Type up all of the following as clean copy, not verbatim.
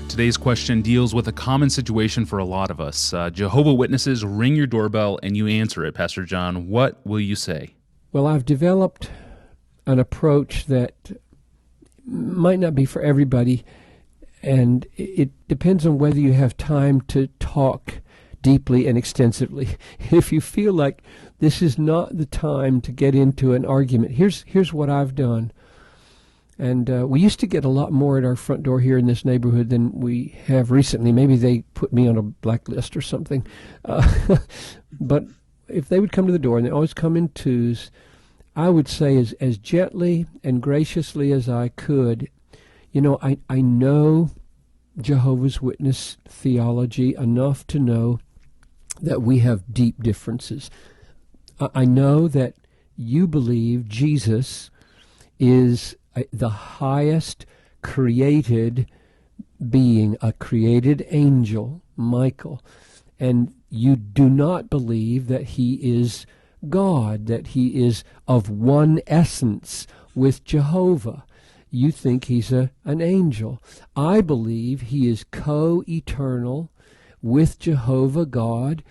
Today's question deals with a common situation for a lot of us. Jehovah Witnesses ring your doorbell and you answer it. Pastor John, what will you say? Well, I've developed an approach that might not be for everybody, and it depends on whether you have time to talk deeply and extensively. If you feel like this is not the time to get into an argument, here's what I've done. And we used to get a lot more at our front door here in this neighborhood than we have recently. Maybe they put me on a blacklist or something. But if they would come to the door, and they always come in twos, I would say as gently and graciously as I could, I know Jehovah's Witness theology enough to know that we have deep differences. I know that you believe Jesus is the highest created being, a created angel, Michael, and you do not believe that he is God, that he is of one essence with Jehovah. You think he's an angel. I believe he is co-eternal with Jehovah God,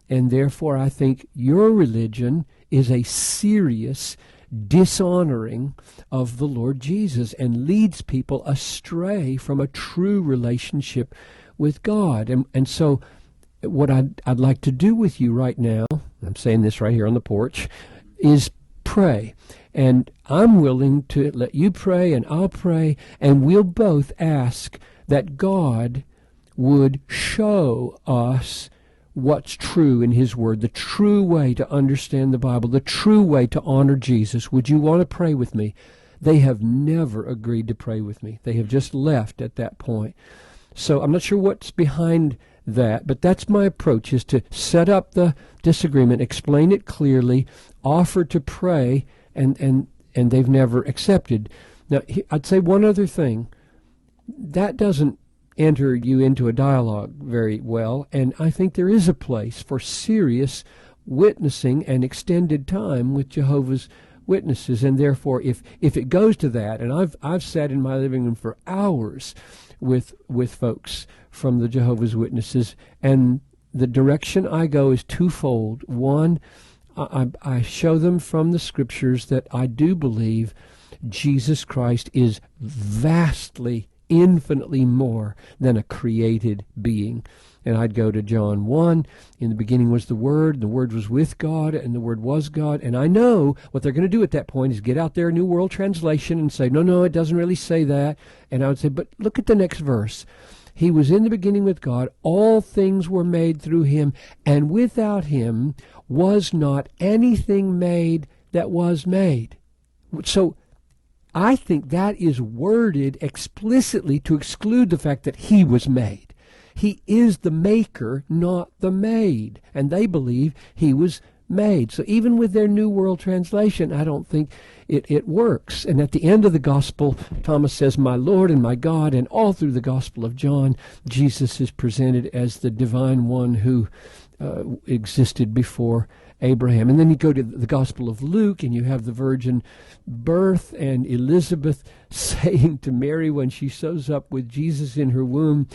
and therefore I think your religion is a serious dishonoring of the Lord Jesus and leads people astray from a true relationship with God. And so what I'd like to do with you right now, I'm saying this right here on the porch, is pray. And I'm willing to let you pray and I'll pray, and we'll both ask that God would show us what's true in his word, the true way to understand the Bible, the true way to honor Jesus. Would you want to pray with me? They have never agreed to pray with me. They have just left at that point. So I'm not sure what's behind that, but that's my approach, is to set up the disagreement, explain it clearly, offer to pray, and they've never accepted. Now, I'd say one other thing. That doesn't enter you into a dialogue very well, and I think there is a place for serious witnessing and extended time with Jehovah's Witnesses, and therefore if it goes to that, and I've sat in my living room for hours with folks from the Jehovah's Witnesses, and the direction I go is twofold. One, I show them from the scriptures that I do believe Jesus Christ is vastly, infinitely more than a created being. And I'd go to John 1, in the beginning was the Word was with God, and the Word was God. And I know what they're going to do at that point is get out their New World Translation and say, no, it doesn't really say that. And I would say, but look at the next verse. He was in the beginning with God, all things were made through him, and without him was not anything made that was made. So I think that is worded explicitly to exclude the fact that he was made. He is the maker, not the made. And they believe he was made. So even with their New World Translation, I don't think it works. And at the end of the gospel, Thomas says, my Lord and my God, and all through the Gospel of John, Jesus is presented as the divine one who existed before Abraham. And then you go to the Gospel of Luke, and you have the virgin birth, and Elizabeth saying to Mary when she shows up with Jesus in her womb,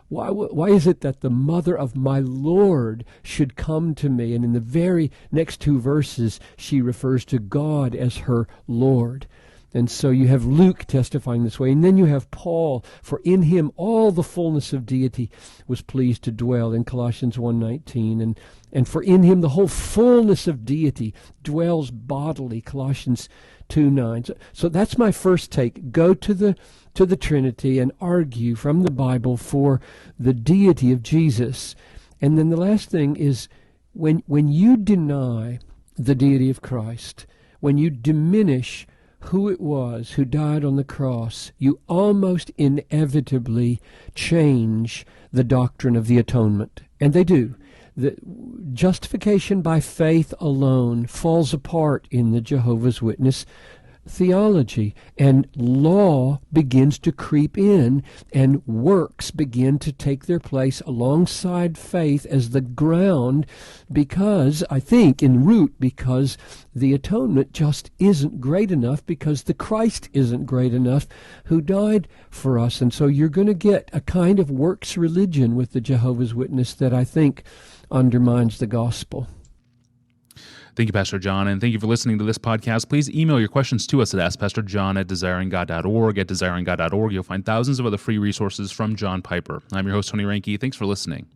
why is it that the mother of my Lord should come to me? And in the very next two verses, she refers to God as her Lord. And so you have Luke testifying this way. And then you have Paul, for in him all the fullness of deity was pleased to dwell, in Colossians 1:19. And for in him the whole fullness of deity dwells bodily, Colossians 2:9. So that's my first take. Go to the Trinity and argue from the Bible for the deity of Jesus. And then the last thing is, when you deny the deity of Christ, when you diminish who it was who died on the cross, you almost inevitably change the doctrine of the atonement. And they do. The justification by faith alone falls apart in the Jehovah's Witness theology, and law begins to creep in, and works begin to take their place alongside faith as the ground, because, I think, in root, because the atonement just isn't great enough, because the Christ isn't great enough who died for us. And so you're going to get a kind of works religion with the Jehovah's Witness that I think undermines the gospel. Thank you, Pastor John, and thank you for listening to this podcast. Please email your questions to us at AskPastorJohn@desiringgod.org. At desiringgod.org, you'll find thousands of other free resources from John Piper. I'm your host, Tony Reinke. Thanks for listening.